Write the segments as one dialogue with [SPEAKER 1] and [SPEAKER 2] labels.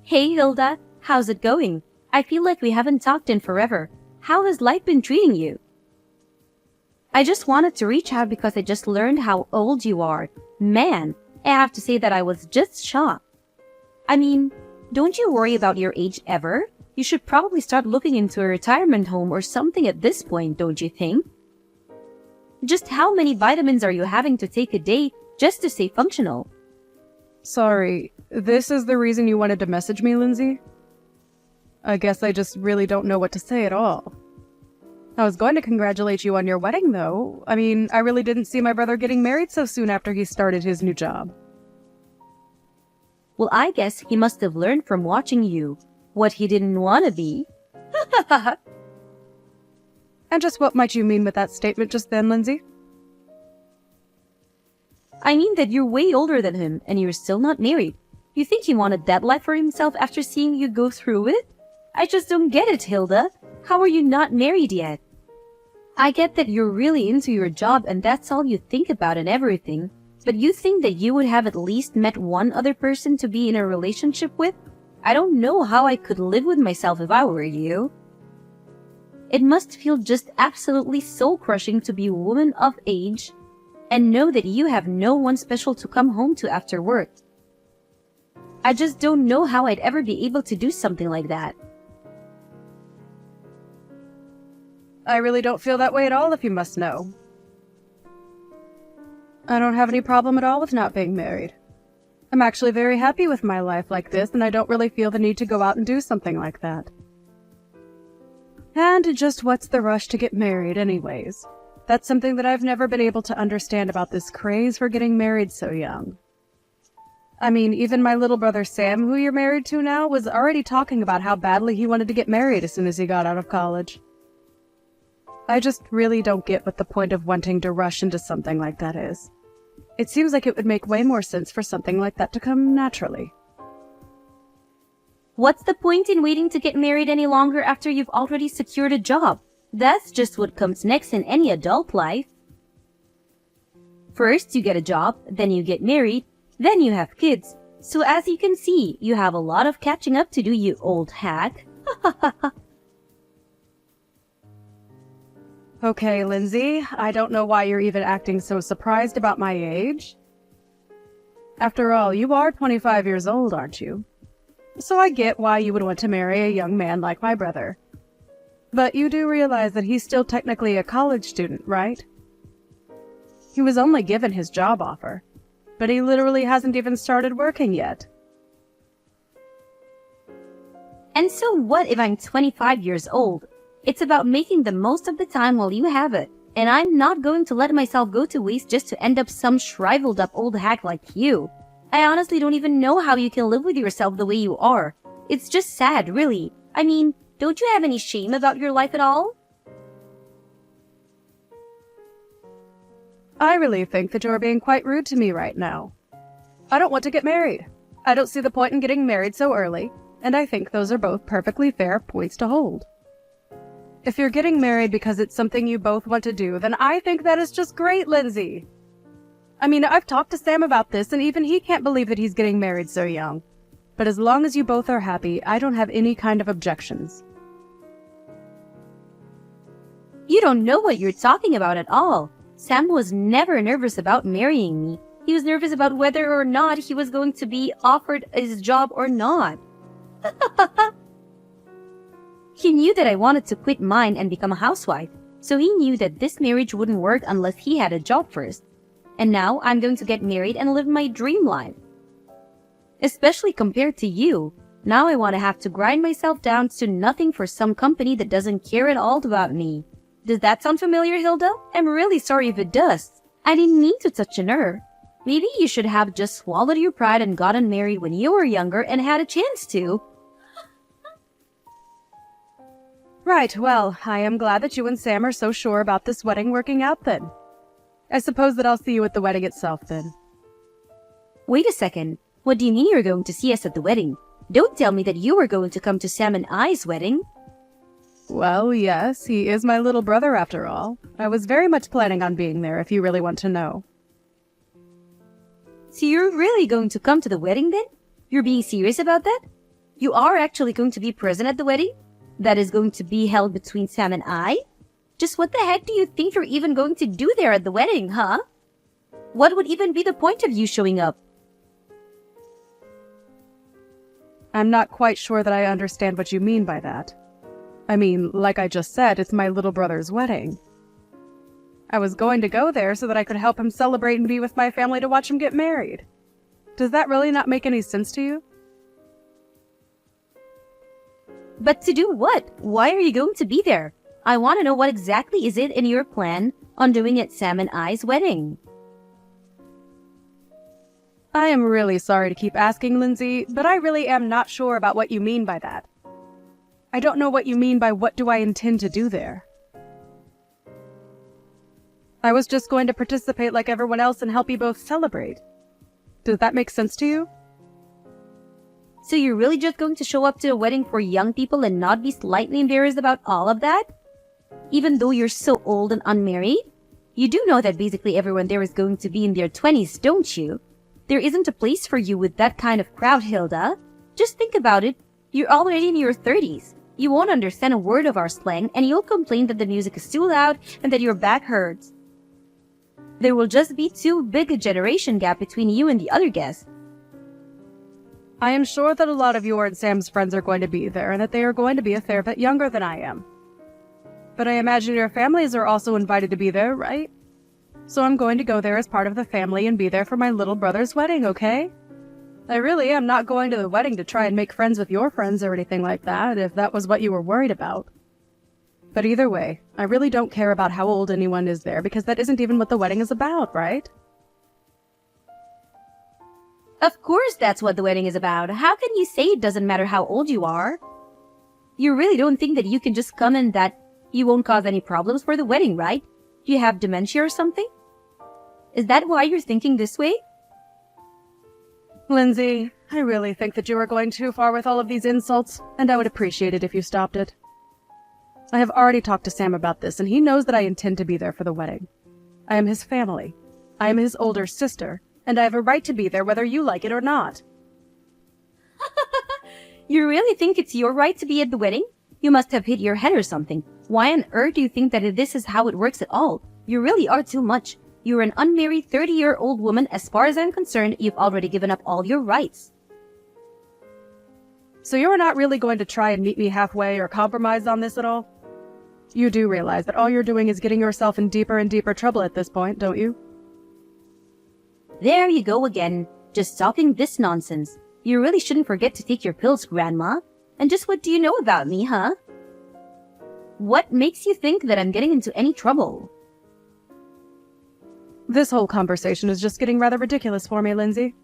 [SPEAKER 1] Hey Hilda, how's it going? I feel like we haven't talked in forever. How has life been treating you? I just wanted to reach out because I just learned how old you are. Man, I have to say that I was just shocked. I mean, don't you worry about your age ever? You should probably start looking into a retirement home or something at this point, don't you think? Just how many vitamins are you having to take a day just to stay functional?
[SPEAKER 2] Sorry, this is the reason you wanted to message me, Lindsay? I guess I just really don't know what to say at all. I was going to congratulate you on your wedding, though. I mean, I really didn't see my brother getting married so soon after he started his new job.
[SPEAKER 1] Well, I guess he must have learned from watching you what he didn't want to be.
[SPEAKER 2] And just what might you mean with that statement just then, Lindsay?
[SPEAKER 1] I mean that you're way older than him and you're still not married. You think he wanted that life for himself after seeing you go through it? I just don't get it, Hilda. How are you not married yet? I get that you're really into your job and that's all you think about and everything, but you think that you would have at least met one other person to be in a relationship with? I don't know how I could live with myself if I were you. It must feel just absolutely soul-crushing to be a woman of age and know that you have no one special to come home to after work. I just don't know how I'd ever be able to do something like that.
[SPEAKER 2] I really don't feel that way at all, if you must know. I don't have any problem at all with not being married. I'm actually very happy with my life like this, and I don't really feel the need to go out and do something like that. And just what's the rush to get married anyways? That's something that I've never been able to understand about this craze for getting married so young. I mean, even my little brother Sam, who you're married to now, was already talking about how badly he wanted to get married as soon as he got out of college. I just really don't get what the point of wanting to rush into something like that is. It seems like it would make way more sense for something like that to come naturally.
[SPEAKER 1] What's the point in waiting to get married any longer after you've already secured a job? That's just what comes next in any adult life. First, you get a job, then you get married, then you have kids. So as you can see, you have a lot of catching up to do, you old hack.
[SPEAKER 2] Okay, Lindsay, I don't know why you're even acting so surprised about my age. After all, you are 25 years old, aren't you? So I get why you would want to marry a young man like my brother. But you do realize that he's still technically a college student, right? He was only given his job offer, but he literally hasn't even started working yet.
[SPEAKER 1] And so what if I'm 25 years old? It's about making the most of the time while you have it. And I'm not going to let myself go to waste just to end up some shriveled up old hack like you. I honestly don't even know how you can live with yourself the way you are. It's just sad, really. I mean, don't you have any shame about your life at all?
[SPEAKER 2] I really think that you're being quite rude to me right now. I don't want to get married. I don't see the point in getting married so early, and I think those are both perfectly fair points to hold. If you're getting married because it's something you both want to do, then I think that is just great, Lindsay. I mean, I've talked to Sam about this, and even he can't believe that he's getting married so young. But as long as you both are happy, I don't have any kind of objections.
[SPEAKER 1] You don't know what you're talking about at all. Sam was never nervous about marrying me. He was nervous about whether or not he was going to be offered his job or not. He knew that I wanted to quit mine and become a housewife, so he knew that this marriage wouldn't work unless he had a job first. And now I'm going to get married and live my dream life. Especially compared to you. Now I want to have to grind myself down to nothing for some company that doesn't care at all about me. Does that sound familiar, Hilda? I'm really sorry if it does. I didn't mean to touch a nerve. Maybe you should have just swallowed your pride and gotten married when you were younger and had a chance to.
[SPEAKER 2] Right, well, I am glad that you and Sam are so sure about this wedding working out then. I suppose that I'll see you at the wedding itself then.
[SPEAKER 1] Wait a second. What do you mean you're going to see us at the wedding? Don't tell me that you were going to come to Sam and I's wedding.
[SPEAKER 2] Well, yes, he is my little brother after all. I was very much planning on being there if you really want to know.
[SPEAKER 1] So you're really going to come to the wedding then? You're being serious about that? You are actually going to be present at the wedding? That is going to be held between Sam and I? Just what the heck do you think you're even going to do there at the wedding, huh? What would even be the point of you showing up?
[SPEAKER 2] I'm not quite sure that I understand what you mean by that. I mean, like I just said, it's my little brother's wedding. I was going to go there so that I could help him celebrate and be with my family to watch him get married. Does that really not make any sense to you?
[SPEAKER 1] But to do what? Why are you going to be there? I want to know what exactly is it in your plan on doing at Sam and I's wedding.
[SPEAKER 2] I am really sorry to keep asking, Lindsay, but I really am not sure about what you mean by that. I don't know what you mean by what do I intend to do there. I was just going to participate like everyone else and help you both celebrate. Does that make sense to you?
[SPEAKER 1] So you're really just going to show up to a wedding for young people and not be slightly embarrassed about all of that? Even though you're so old and unmarried? You do know that basically everyone there is going to be in their 20s, don't you? There isn't a place for you with that kind of crowd, Hilda. Just think about it. You're already in your 30s. You won't understand a word of our slang, and you'll complain that the music is too loud and that your back hurts. There will just be too big a generation gap between you and the other guests.
[SPEAKER 2] I am sure that a lot of your and Sam's friends are going to be there and that they are going to be a fair bit younger than I am. But I imagine your families are also invited to be there, right? So I'm going to go there as part of the family and be there for my little brother's wedding, okay? I really am not going to the wedding to try and make friends with your friends or anything like that, if that was what you were worried about. But either way, I really don't care about how old anyone is there because that isn't even what the wedding is about, right?
[SPEAKER 1] Of course that's what the wedding is about. How can you say it doesn't matter how old you are? You really don't think that you can just come and that you won't cause any problems for the wedding, right? Do you have dementia or something? Is that why you're thinking this way?
[SPEAKER 2] Lindsay, I really think that you are going too far with all of these insults, and I would appreciate it if you stopped it. I have already talked to Sam about this, and he knows that I intend to be there for the wedding. I am his family. I am his older sister, and I have a right to be there whether you like it or not.
[SPEAKER 1] You really think it's your right to be at the wedding? You must have hit your head or something. Why on earth do you think that this is how it works at all? You really are too much. You're an unmarried 30-year-old woman. As far as I'm concerned, you've already given up all your rights.
[SPEAKER 2] So you're not really going to try and meet me halfway or compromise on this at all? You do realize that all you're doing is getting yourself in deeper and deeper trouble at this point, don't you?
[SPEAKER 1] There you go again, just talking this nonsense. You really shouldn't forget to take your pills, Grandma. And just what do you know about me, huh? What makes you think that I'm getting into any trouble?
[SPEAKER 2] This whole conversation is just getting rather ridiculous for me, Lindsay.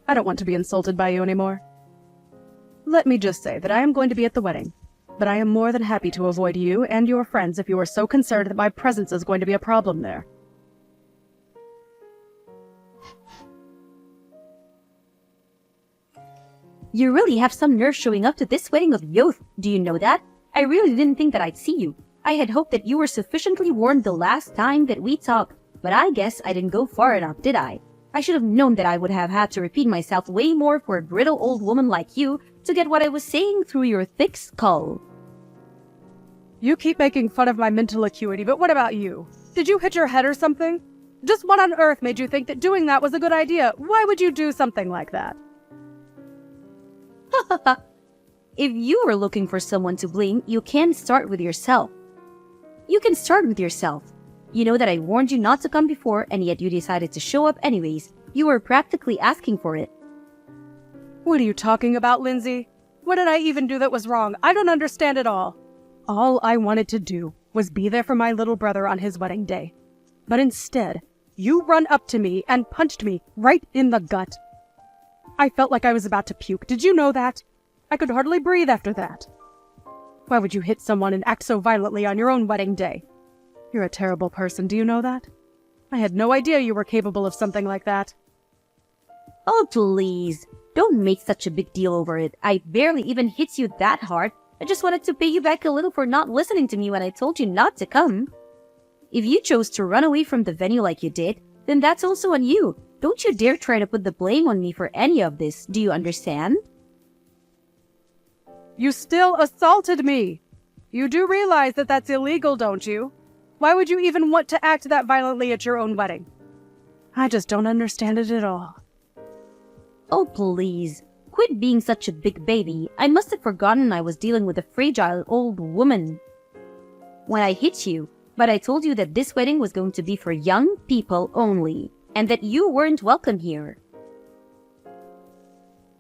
[SPEAKER 2] I don't want to be insulted by you anymore. Let me just say that I am going to be at the wedding, but I am more than happy to avoid you and your friends if you are so concerned that my presence is going to be a problem there.
[SPEAKER 1] You really have some nerve showing up to this wedding of youth. Do you know that? I really didn't think that I'd see you. I had hoped that you were sufficiently warned the last time that we talked, but I guess I didn't go far enough, did I? I should have known that I would have had to repeat myself way more for a brittle old woman like you to get what I was saying through your thick skull.
[SPEAKER 2] You keep making fun of my mental acuity, but what about you? Did you hit your head or something? Just what on earth made you think that doing that was a good idea? Why would you do something like that?
[SPEAKER 1] If you were looking for someone to blame, you can start with yourself. You can start with yourself. You know that I warned you not to come before, and yet you decided to show up anyways. You were practically asking for it.
[SPEAKER 2] What are you talking about, Lindsay? What did I even do that was wrong? I don't understand at all. All I wanted to do was be there for my little brother on his wedding day. But instead, you run up to me and punched me right in the gut. I felt like I was about to puke. Did you know that? I could hardly breathe after that. Why would you hit someone and act so violently on your own wedding day? You're a terrible person, do you know that? I had no idea you were capable of something like that.
[SPEAKER 1] Oh, please. Don't make such a big deal over it. I barely even hit you that hard. I just wanted to pay you back a little for not listening to me when I told you not to come. If you chose to run away from the venue like you did, then that's also on you. Don't you dare try to put the blame on me for any of this. Do you understand?
[SPEAKER 2] You still assaulted me. You do realize that that's illegal, don't you? Why would you even want to act that violently at your own wedding? I just don't understand it at all.
[SPEAKER 1] Oh, please. Quit being such a big baby. I must have forgotten I was dealing with a fragile old woman when I hit you, but I told you that this wedding was going to be for young people only, and that you weren't welcome here.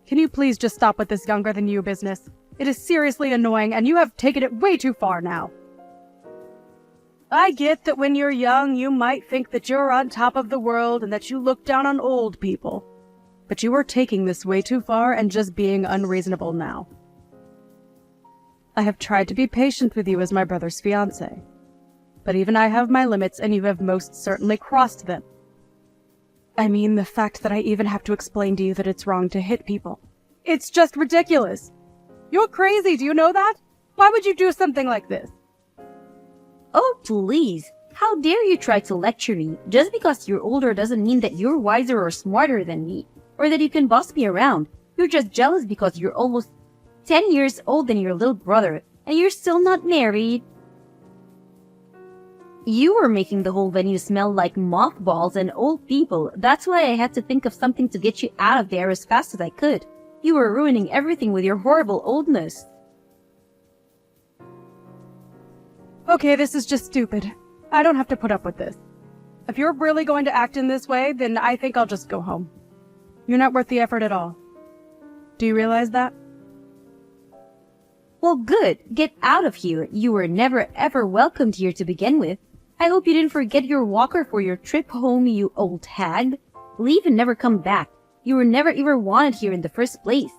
[SPEAKER 2] Can you please just stop with this younger than you business? It is seriously annoying, and you have taken it way too far now. I get that when you're young, you might think that you're on top of the world and that you look down on old people. But you are taking this way too far and just being unreasonable now. I have tried to be patient with you as my brother's fiancé, but even I have my limits, and you have most certainly crossed them. I mean, the fact that I even have to explain to you that it's wrong to hit people. It's just ridiculous. You're crazy, do you know that? Why would you do something like this?
[SPEAKER 1] Oh, please. How dare you try to lecture me? Just because you're older doesn't mean that you're wiser or smarter than me, or that you can boss me around. You're just jealous because you're almost 10 years old than your little brother, and you're still not married. You were making the whole venue smell like mothballs and old people. That's why I had to think of something to get you out of there as fast as I could. You were ruining everything with your horrible oldness.
[SPEAKER 2] Okay, this is just stupid. I don't have to put up with this. If you're really going to act in this way, then I think I'll just go home. You're not worth the effort at all. Do you realize that?
[SPEAKER 1] Well, good. Get out of here. You were never ever welcomed here to begin with. I hope you didn't forget your walker for your trip home, you old hag. Leave and never come back. You were never even wanted here in the first place.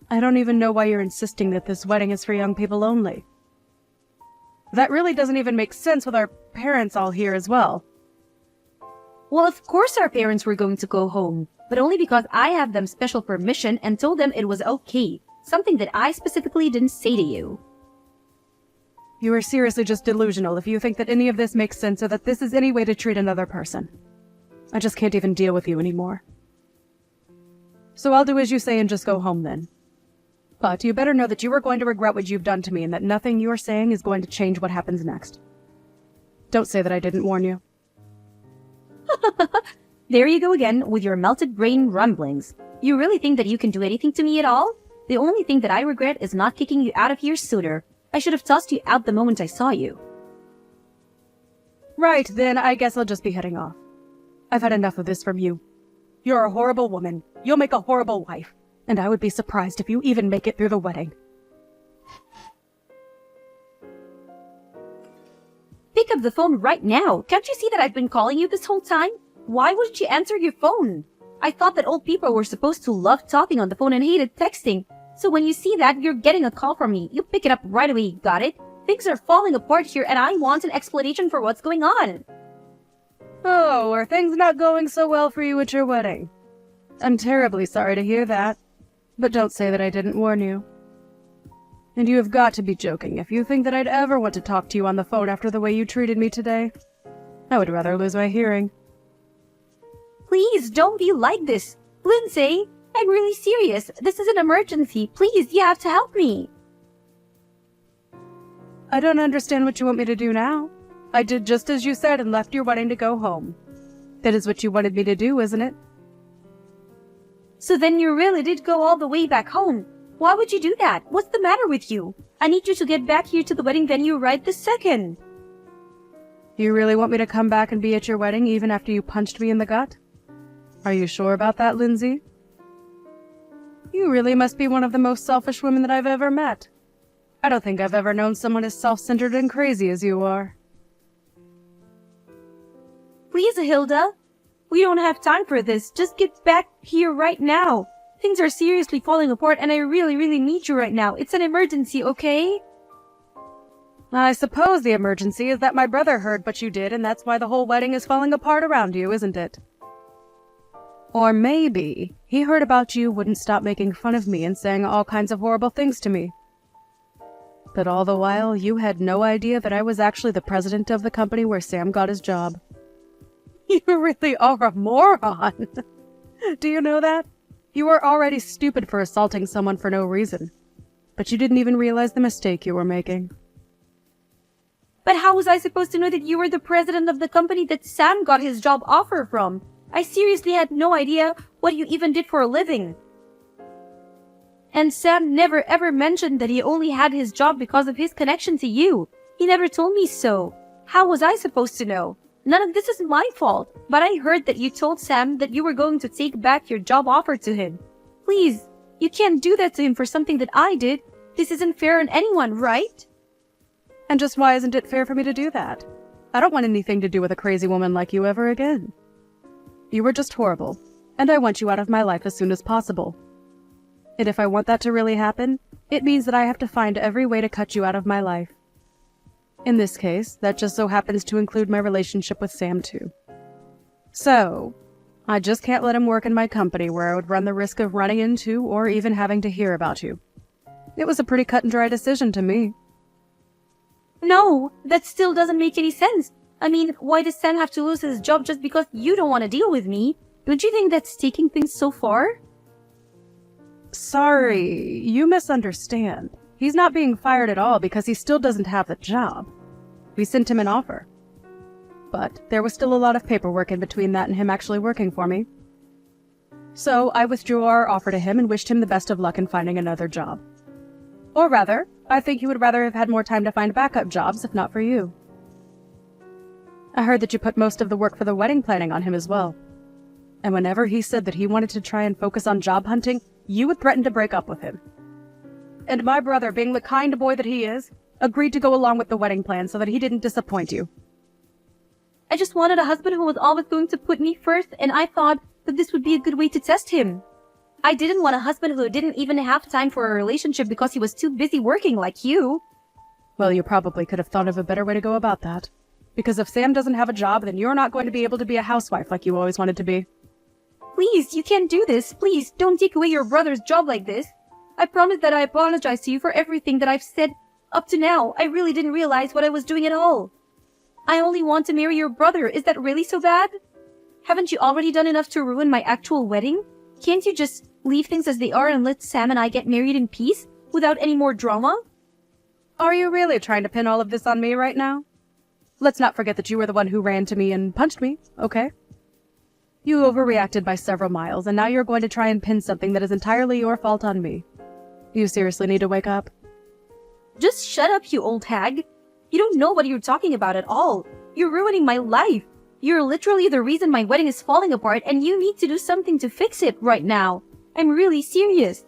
[SPEAKER 2] I don't even know why you're insisting that this wedding is for young people only. That really doesn't even make sense with our parents all here as well.
[SPEAKER 1] Well, of course our parents were going to go home, but only because I had them special permission and told them it was okay. Something that I specifically didn't say to you.
[SPEAKER 2] You are seriously just delusional if you think that any of this makes sense or that this is any way to treat another person. I just can't even deal with you anymore. So I'll do as you say and just go home then. But you better know that you are going to regret what you've done to me and that nothing you are saying is going to change what happens next. Don't say that I didn't warn you.
[SPEAKER 1] There you go again with your melted brain rumblings. You really think that you can do anything to me at all? The only thing that I regret is not kicking you out of here sooner. I should have tossed you out the moment I saw you.
[SPEAKER 2] Right, then I guess I'll just be heading off. I've had enough of this from you. You're a horrible woman. You'll make a horrible wife. And I would be surprised if you even make it through the wedding.
[SPEAKER 1] Pick up the phone right now. Can't you see that I've been calling you this whole time? Why wouldn't you answer your phone? I thought that old people were supposed to love talking on the phone and hated texting. So when you see that you're getting a call from me, you pick it up right away, got it? Things are falling apart here and I want an explanation for what's going on.
[SPEAKER 2] Oh, are things not going so well for you at your wedding? I'm terribly sorry to hear that. But don't say that I didn't warn you. And you have got to be joking if you think that I'd ever want to talk to you on the phone after the way you treated me today. I would rather lose my hearing.
[SPEAKER 1] Please don't be like this. Lindsay, I'm really serious. This is an emergency. Please, you have to help me.
[SPEAKER 2] I don't understand what you want me to do now. I did just as you said and left your wedding to go home. That is what you wanted me to do, isn't it?
[SPEAKER 1] So then you really did go all the way back home. Why would you do that? What's the matter with you? I need you to get back here to the wedding venue right this second.
[SPEAKER 2] You really want me to come back and be at your wedding even after you punched me in the gut? Are you sure about that, Lindsay? You really must be one of the most selfish women that I've ever met. I don't think I've ever known someone as self-centered and crazy as you are.
[SPEAKER 1] Please, Hilda. We don't have time for this. Just get back here right now. Things are seriously falling apart and I really, really need you right now. It's an emergency, okay?
[SPEAKER 2] I suppose the emergency is that my brother heard what you did and that's why the whole wedding is falling apart around you, isn't it? Or maybe he heard about you wouldn't stop making fun of me and saying all kinds of horrible things to me. But all the while, you had no idea that I was actually the president of the company where Sam got his job. You really are a moron. Do you know that? You were already stupid for assaulting someone for no reason. But you didn't even realize the mistake you were making.
[SPEAKER 1] But how was I supposed to know that you were the president of the company that Sam got his job offer from? I seriously had no idea what you even did for a living. And Sam never ever mentioned that he only had his job because of his connection to you. He never told me so. How was I supposed to know? None of this is my fault, but I heard that you told Sam that you were going to take back your job offer to him. Please, you can't do that to him for something that I did. This isn't fair on anyone, right?
[SPEAKER 2] And just why isn't it fair for me to do that? I don't want anything to do with a crazy woman like you ever again. You were just horrible, and I want you out of my life as soon as possible. And if I want that to really happen, it means that I have to find every way to cut you out of my life. In this case, that just so happens to include my relationship with Sam too. So, I just can't let him work in my company where I would run the risk of running into or even having to hear about you. It was a pretty cut and dry decision to me.
[SPEAKER 1] No, that still doesn't make any sense. I mean, why does Sam have to lose his job just because you don't want to deal with me? Don't you think that's taking things so far?
[SPEAKER 2] Sorry, you misunderstand. He's not being fired at all because he still doesn't have the job. We sent him an offer. But there was still a lot of paperwork in between that and him actually working for me. So I withdrew our offer to him and wished him the best of luck in finding another job. Or rather, I think he would rather have had more time to find backup jobs if not for you. I heard that you put most of the work for the wedding planning on him as well. And whenever he said that he wanted to try and focus on job hunting, you would threaten to break up with him. And my brother, being the kind boy that he is, agreed to go along with the wedding plan so that he didn't disappoint you.
[SPEAKER 1] I just wanted a husband who was always going to put me first, and I thought that this would be a good way to test him. I didn't want a husband who didn't even have time for a relationship because he was too busy working like you.
[SPEAKER 2] Well, you probably could have thought of a better way to go about that. Because if Sam doesn't have a job, then you're not going to be able to be a housewife like you always wanted to be.
[SPEAKER 1] Please, you can't do this. Please, don't take away your brother's job like this. I promise that I apologize to you for everything that I've said up to now. I really didn't realize what I was doing at all. I only want to marry your brother. Is that really so bad? Haven't you already done enough to ruin my actual wedding? Can't you just leave things as they are and let Sam and I get married in peace without any more drama?
[SPEAKER 2] Are you really trying to pin all of this on me right now? Let's not forget that you were the one who ran to me and punched me, okay? You overreacted by several miles, and now you're going to try and pin something that is entirely your fault on me. You seriously need to wake up.
[SPEAKER 1] Just shut up, you old hag. You don't know what you're talking about at all. You're ruining my life. You're literally the reason my wedding is falling apart, and you need to do something to fix it right now. I'm really serious.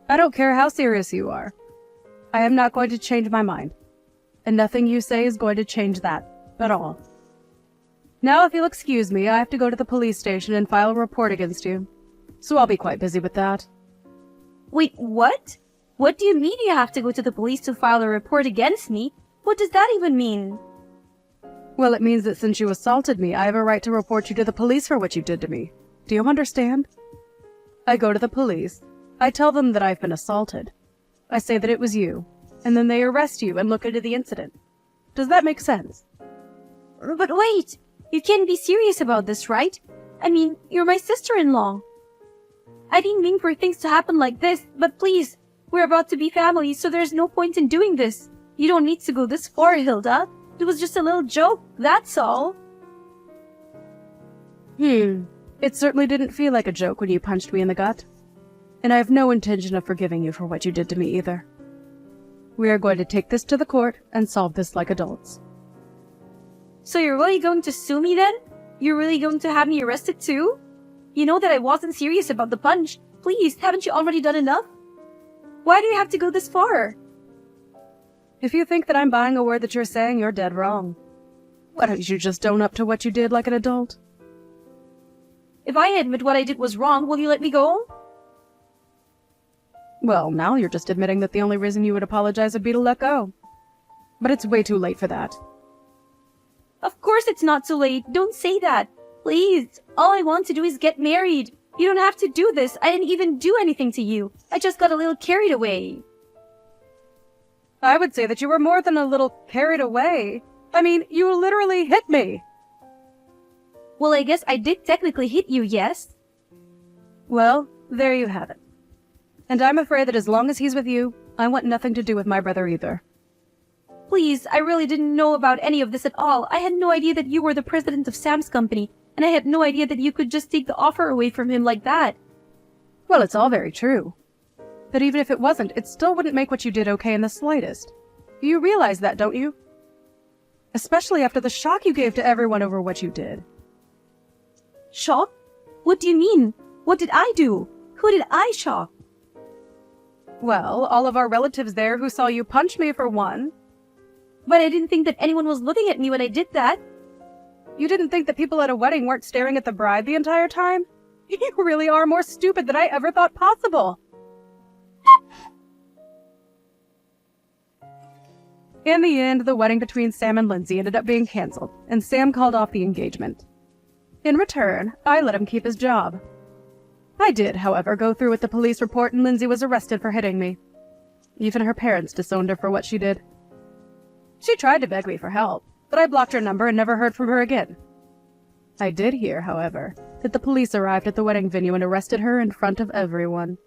[SPEAKER 2] I don't care how serious you are. I am not going to change my mind. And nothing you say is going to change that at all. Now, if you'll excuse me, I have to go to the police station and file a report against you. So I'll be quite busy with that.
[SPEAKER 1] Wait, what? What do you mean you have to go to the police to file a report against me? What does that even mean?
[SPEAKER 2] Well, it means that since you assaulted me, I have a right to report you to the police for what you did to me. Do you understand? I go to the police. I tell them that I've been assaulted. I say that it was you. And then they arrest you and look into the incident. Does that make sense?
[SPEAKER 1] But wait! You can't be serious about this, right? I mean, you're my sister-in-law. I didn't mean for things to happen like this, but please, we're about to be family, so there's no point in doing this. You don't need to go this far, Hilda. It was just a little joke, that's all.
[SPEAKER 2] It certainly didn't feel like a joke when you punched me in the gut. And I have no intention of forgiving you for what you did to me either. We are going to take this to the court and solve this like adults.
[SPEAKER 1] So you're really going to sue me then? You're really going to have me arrested too? You know that I wasn't serious about the punch. Please, haven't you already done enough? Why do you have to go this far?
[SPEAKER 2] If you think that I'm buying a word that you're saying, you're dead wrong. Why don't you just own up to what you did like an adult?
[SPEAKER 1] If I admit what I did was wrong, will you let me go?
[SPEAKER 2] Well, now you're just admitting that the only reason you would apologize would be to let go. But it's way too late for that.
[SPEAKER 1] Of course it's not too late. Don't say that. Please. All I want to do is get married. You don't have to do this. I didn't even do anything to you. I just got a little carried away.
[SPEAKER 2] I would say that you were more than a little carried away. I mean, you literally hit me.
[SPEAKER 1] Well, I guess I did technically hit you, yes?
[SPEAKER 2] Well, there you have it. And I'm afraid that as long as he's with you, I want nothing to do with my brother either.
[SPEAKER 1] Please, I really didn't know about any of this at all. I had no idea that you were the president of Sam's company, and I had no idea that you could just take the offer away from him like that.
[SPEAKER 2] Well, it's all very true. But even if it wasn't, it still wouldn't make what you did okay in the slightest. You realize that, don't you? Especially after the shock you gave to everyone over what you did.
[SPEAKER 1] Shock? What do you mean? What did I do? Who did I shock?
[SPEAKER 2] Well, all of our relatives there who saw you punch me for one.
[SPEAKER 1] But I didn't think that anyone was looking at me when I did that.
[SPEAKER 2] You didn't think that people at a wedding weren't staring at the bride the entire time? You really are more stupid than I ever thought possible. In the end, the wedding between Sam and Lindsay ended up being canceled, and Sam called off the engagement. In return, I let him keep his job. I did, however, go through with the police report, and Lindsay was arrested for hitting me. Even her parents disowned her for what she did. She tried to beg me for help, but I blocked her number and never heard from her again. I did hear, however, that the police arrived at the wedding venue and arrested her in front of everyone.